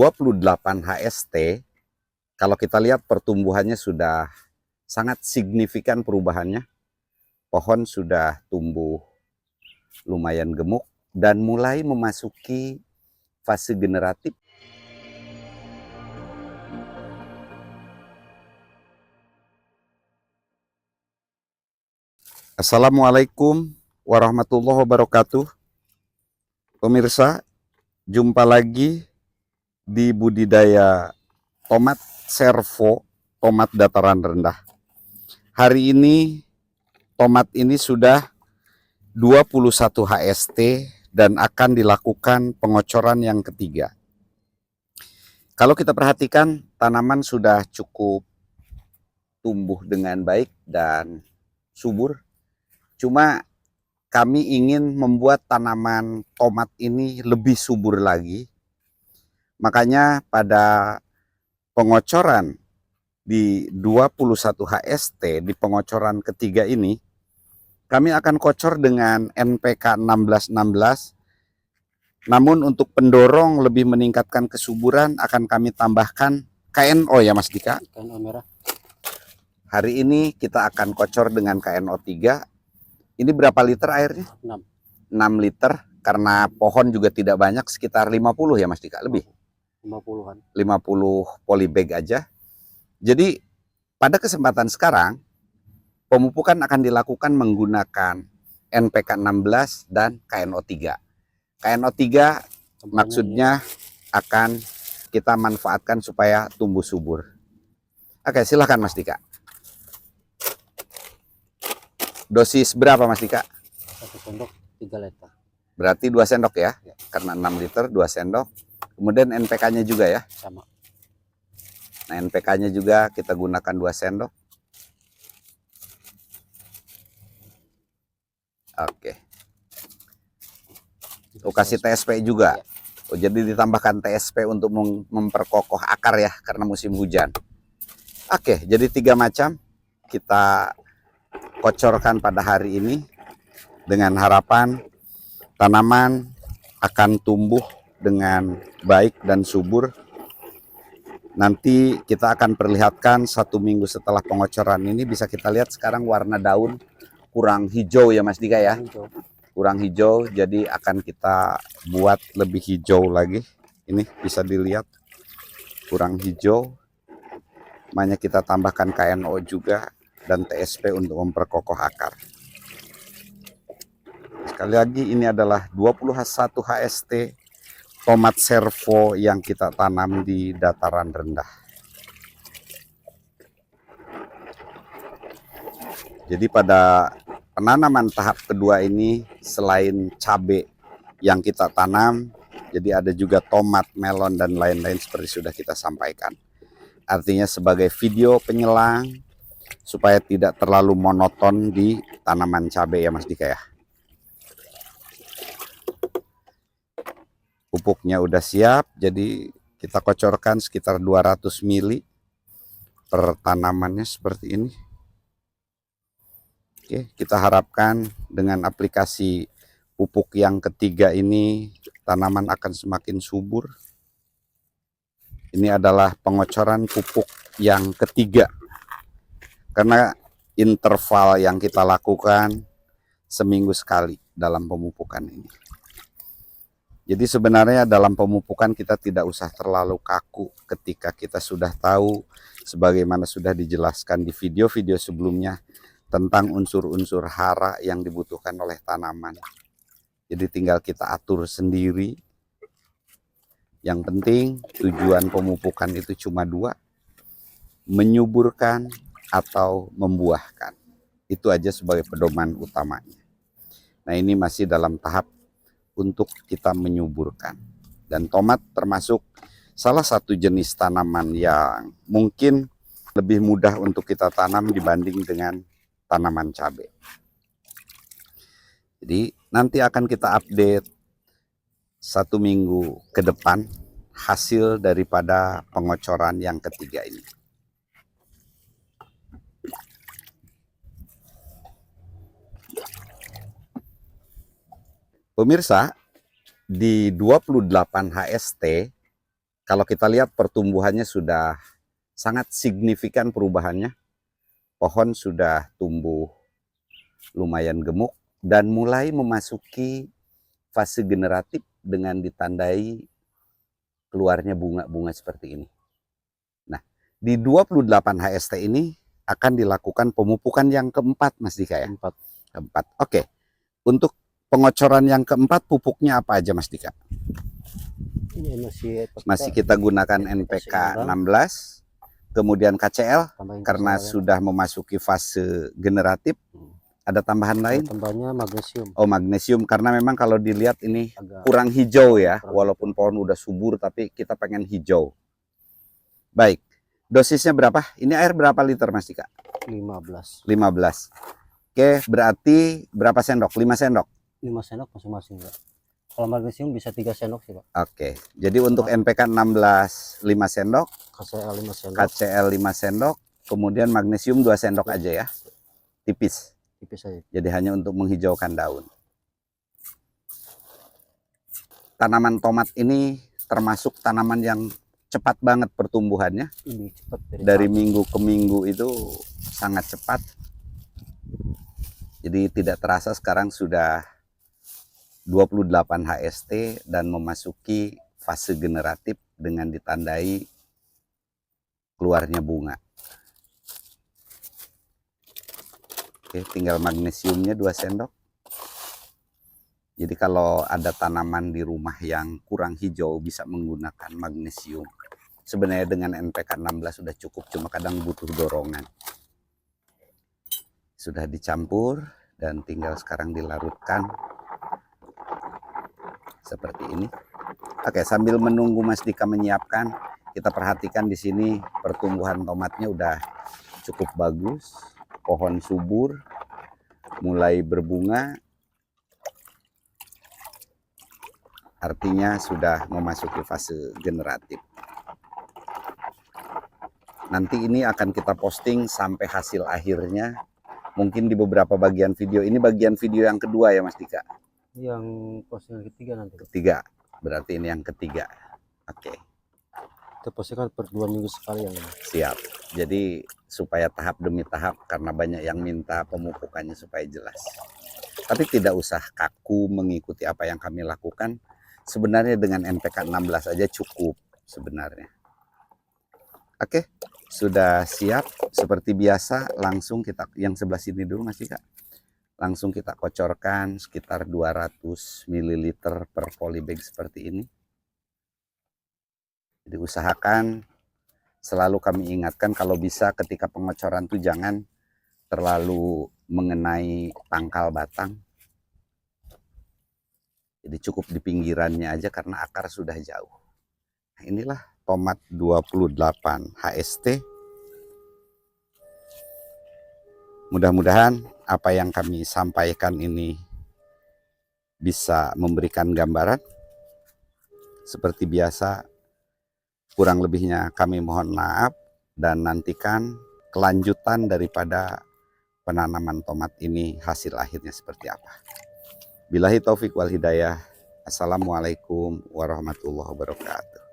28 HST, kalau kita lihat pertumbuhannya sudah sangat signifikan perubahannya. Pohon sudah tumbuh lumayan gemuk dan mulai memasuki fase generatif. Assalamualaikum warahmatullahi wabarakatuh. Pemirsa, jumpa lagi di budidaya tomat servo, tomat dataran rendah. Hari ini tomat ini sudah 21 HST dan akan dilakukan pengocoran yang ketiga. Kalau kita perhatikan, tanaman sudah cukup tumbuh dengan baik dan subur. Cuma kami ingin membuat tanaman tomat ini lebih subur lagi. Makanya pada pengocoran di 21 HST, di pengocoran ketiga ini, kami akan kocor dengan NPK 1616. Namun untuk pendorong lebih meningkatkan kesuburan akan kami tambahkan KNO ya Mas Dika? KNO merah. Hari ini kita akan kocor dengan KNO 3. Ini berapa liter airnya? 6 liter, karena pohon juga tidak banyak, sekitar 50 ya Mas Dika, lebih? 50-an. 50 polybag aja. Jadi pada kesempatan sekarang, pemupukan akan dilakukan menggunakan NPK 16 dan KNO 3. KNO 3 maksudnya akan kita manfaatkan supaya tumbuh subur. Oke, silahkan Mas Dika. Dosis berapa Mas Dika? 1 sendok 3 liter. Berarti 2 sendok ya? Karena 6 liter 2 sendok. Kemudian NPK-nya juga ya? Sama. Nah, NPK-nya juga kita gunakan 2 sendok. Oke. Oh, kasih TSP juga. Oh, jadi ditambahkan TSP untuk memperkokoh akar ya, karena musim hujan. Oke, jadi 3 macam kita kocorkan pada hari ini dengan harapan tanaman akan tumbuh dengan baik dan subur. Nanti kita akan perlihatkan 1 minggu setelah pengocoran ini, bisa kita lihat sekarang warna daun kurang hijau ya Mas Dika ya. Kurang hijau, jadi akan kita buat lebih hijau lagi. Ini bisa dilihat kurang hijau. Makanya kita tambahkan KNO juga dan TSP untuk memperkokoh akar. Sekali lagi, ini adalah 21 HST tomat servo yang kita tanam di dataran rendah. Jadi pada penanaman tahap kedua ini, selain cabai yang kita tanam, jadi ada juga tomat, melon, dan lain-lain seperti sudah kita sampaikan. Artinya sebagai video penyelang supaya tidak terlalu monoton di tanaman cabai ya Mas Dika ya. Pupuknya udah siap, jadi kita kocorkan sekitar 200 ml per tanamannya seperti ini. Oke, kita harapkan dengan aplikasi pupuk yang ketiga ini tanaman akan semakin subur. Ini adalah pengocoran pupuk yang ketiga, karena interval yang kita lakukan seminggu sekali dalam pemupukan ini. Jadi sebenarnya dalam pemupukan kita tidak usah terlalu kaku ketika kita sudah tahu, sebagaimana sudah dijelaskan di video-video sebelumnya, tentang unsur-unsur hara yang dibutuhkan oleh tanaman. Jadi tinggal kita atur sendiri. Yang penting tujuan pemupukan itu cuma 2, menyuburkan atau membuahkan. Itu aja sebagai pedoman utamanya. Nah, ini masih dalam tahap untuk kita menyuburkan. Dan tomat termasuk salah satu jenis tanaman yang mungkin lebih mudah untuk kita tanam dibanding dengan tanaman cabai. Jadi nanti akan kita update 1 minggu ke depan hasil daripada pengocoran yang ketiga ini. Pemirsa, di 28 HST kalau kita lihat pertumbuhannya sudah sangat signifikan perubahannya. Pohon sudah tumbuh lumayan gemuk dan mulai memasuki fase generatif dengan ditandai keluarnya bunga-bunga seperti ini. Nah, di 28 HST ini akan dilakukan pemupukan yang keempat, Mas Dika ya? Keempat. Oke. Untuk pengocoran yang keempat, pupuknya apa aja, Mas Dika? Ini Masih kita gunakan NPK 16, kemudian KCL, karena sudah memasuki fase generatif. Ada tambahan lain? Tambahnya magnesium. Oh, magnesium, karena memang kalau dilihat ini kurang hijau ya, walaupun pohon udah subur, tapi kita pengen hijau. Baik, dosisnya berapa? Ini air berapa liter, Mas Dika? 15. 15. Oke, berarti berapa sendok? 5 sendok? 5 sendok masing-masing, Pak. Kalau magnesium bisa 3 sendok sih, Pak. Oke, jadi untuk NPK 16 5 sendok, KCL 5 sendok, KCL 5 sendok, kemudian magnesium 2 sendok aja ya, tipis. tipis aja. Jadi hanya untuk menghijaukan daun. Tanaman tomat ini termasuk tanaman yang cepat banget pertumbuhannya. Lebih cepat dari minggu ke minggu itu sangat cepat. Jadi tidak terasa sekarang sudah 28 HST dan memasuki fase generatif dengan ditandai keluarnya bunga. Oke, tinggal magnesiumnya 2 sendok. Jadi kalau ada tanaman di rumah yang kurang hijau bisa menggunakan magnesium. Sebenarnya dengan NPK 16 sudah cukup, cuma kadang butuh dorongan. Sudah dicampur dan tinggal sekarang dilarutkan seperti ini. Oke, sambil menunggu Mas Dika menyiapkan, kita perhatikan di sini pertumbuhan tomatnya udah cukup bagus. Pohon subur, mulai berbunga, artinya sudah memasuki fase generatif. Nanti ini akan kita posting sampai hasil akhirnya, mungkin di beberapa bagian video. Ini bagian video yang kedua ya Mas Dika? Yang postingan ketiga nanti. Ketiga, berarti ini yang ketiga. Oke. Kita postingkan per 2 minggu sekali yang ini. Siap. Jadi supaya tahap demi tahap, karena banyak yang minta pemupukannya supaya jelas. Tapi tidak usah kaku mengikuti apa yang kami lakukan. Sebenarnya dengan NPK 16 aja cukup sebenarnya. Oke, sudah siap. Seperti biasa langsung kita, yang sebelah sini dulu Mas Dika. Langsung kita kocorkan sekitar 200 ml per polybag seperti ini. Jadi usahakan, selalu kami ingatkan kalau bisa ketika pengocoran itu jangan terlalu mengenai pangkal batang. Jadi cukup di pinggirannya aja karena akar sudah jauh. Nah, inilah tomat 28 HST. Mudah-mudahan apa yang kami sampaikan ini bisa memberikan gambaran. Seperti biasa, kurang lebihnya kami mohon maaf dan nantikan kelanjutan daripada penanaman tomat ini hasil akhirnya seperti apa. Billahi taufik wal hidayah. Assalamualaikum warahmatullahi wabarakatuh.